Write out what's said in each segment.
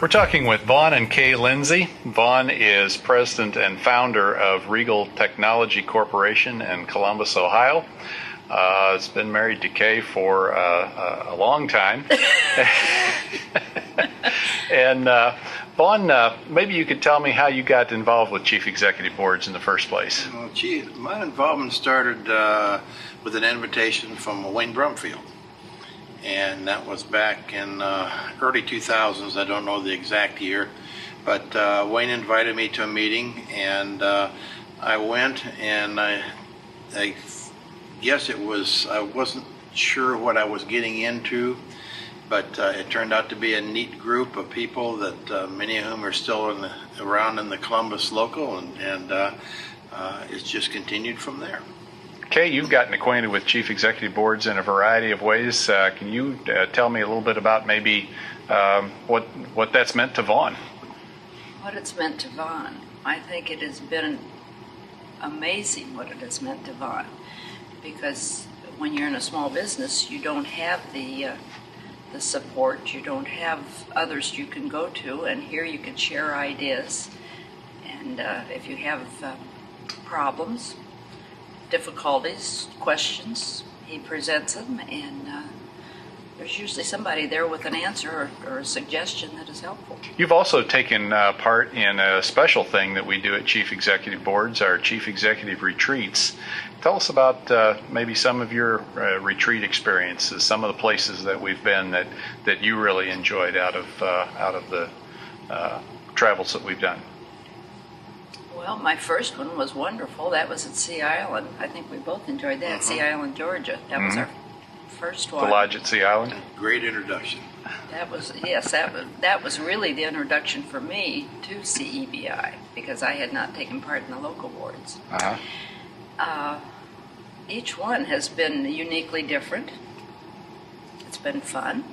We're talking with Vonne and Kay Linse. Vonne is president and founder of Regal Technology Corporation in Columbus, Ohio. It's been married to Kay for a long time. And Vonne, maybe you could tell me how you got involved with Chief Executive Boards in the first place. Well, my involvement started with an invitation from Wayne Brumfield. And that was back in early 2000s. I don't know the exact year, but Wayne invited me to a meeting, and I went, and I guess I wasn't sure what I was getting into, but it turned out to be a neat group of people that many of whom are still around in the Columbus local, and it's just continued from there. Kay, you've gotten acquainted with Chief Executive Boards in a variety of ways. Can you tell me a little bit about maybe what that's meant to Vonne? What it's meant to Vonne? I think it has been amazing what it has meant to Vonne, because when you're in a small business, you don't have the support, you don't have others you can go to, and here you can share ideas, and if you have problems, difficulties, questions, he presents them, and there's usually somebody there with an answer or a suggestion that is helpful. You've also taken part in a special thing that we do at Chief Executive Boards, our Chief Executive Retreats. Tell us about maybe some of your retreat experiences, some of the places that we've been that you really enjoyed out of the travels that we've done. Well, my first one was wonderful. That was at Sea Island. I think we both enjoyed that. Sea Island, Georgia. That was our first one. The lodge at Sea Island. Great introduction. That was really the introduction for me to CEBI, because I had not taken part in the local boards. Each one has been uniquely different. It's been fun.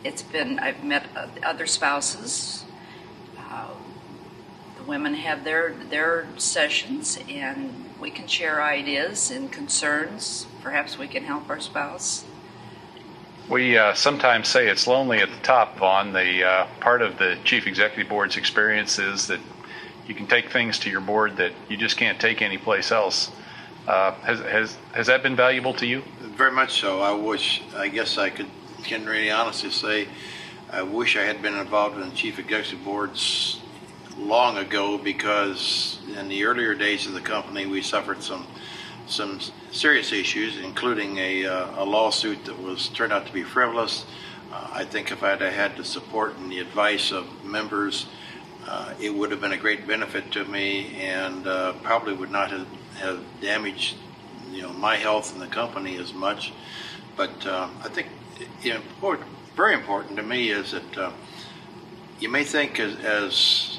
I've met other spouses. Women have their sessions, and we can share ideas and concerns. Perhaps we can help our spouse. We sometimes say it's lonely at the top, Vonne. The part of the Chief Executive Board's experience is that you can take things to your board that you just can't take anyplace else. Has that been valuable to you? Very much so. I guess I can really honestly say I wish I had been involved in the Chief Executive Boards long ago, because in the earlier days of the company we suffered some serious issues, including a lawsuit that turned out to be frivolous. I think if I'd had the support and the advice of members, it would have been a great benefit to me, and probably would not have damaged my health and the company as much. But I think very important to me is that you may think as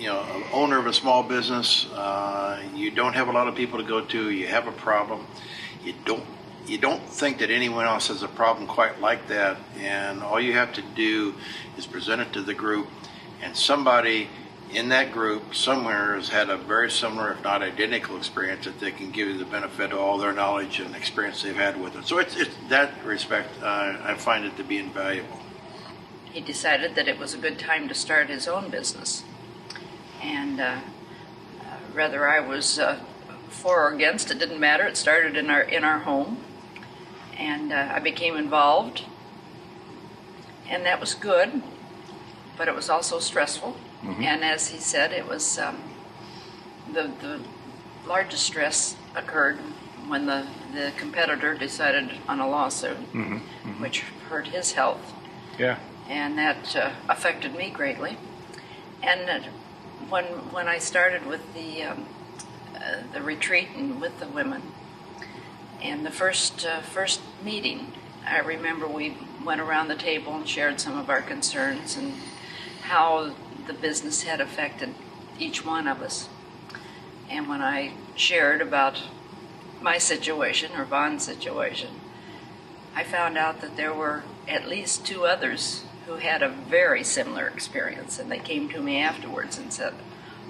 an owner of a small business, you don't have a lot of people to go to. You have a problem. You don't think that anyone else has a problem quite like that, and all you have to do is present it to the group, and somebody in that group somewhere has had a very similar, if not identical, experience that they can give you the benefit of all their knowledge and experience they've had with it. So it's that respect, I find it to be invaluable. He decided that it was a good time to start his own business. And whether I was for or against, it didn't matter. It started in our home, and I became involved, and that was good, but it was also stressful. And as he said, it was the largest stress occurred when the competitor decided on a lawsuit, which hurt his health. Yeah. And that affected me greatly. And when I started with the retreat and with the women, and the first meeting, I remember we went around the table and shared some of our concerns and how the business had affected each one of us. And when I shared about my situation, or Vonne's situation, I found out that there were at least two others who had a very similar experience, and they came to me afterwards and said,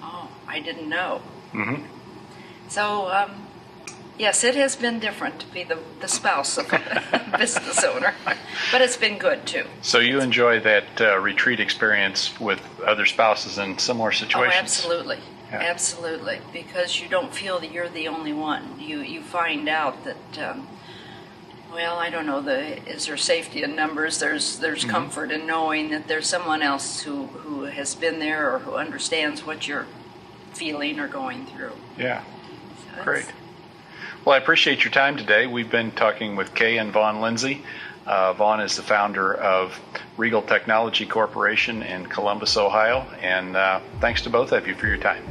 "Oh, I didn't know." So Yes, it has been different to be the spouse of a business owner, but it's been good too. So you enjoy that retreat experience with other spouses in similar situations? Oh, absolutely. Yeah. Absolutely, because you don't feel that you're the only one. You find out that, well, I don't know, is there safety in numbers? There's comfort in knowing that there's someone else who has been there or who understands what you're feeling or going through. Yeah, So great. Well, I appreciate your time today. We've been talking with Kay and Vonne Linse. Vonne is the founder of Regal Technology Corporation in Columbus, Ohio, and thanks to both of you for your time.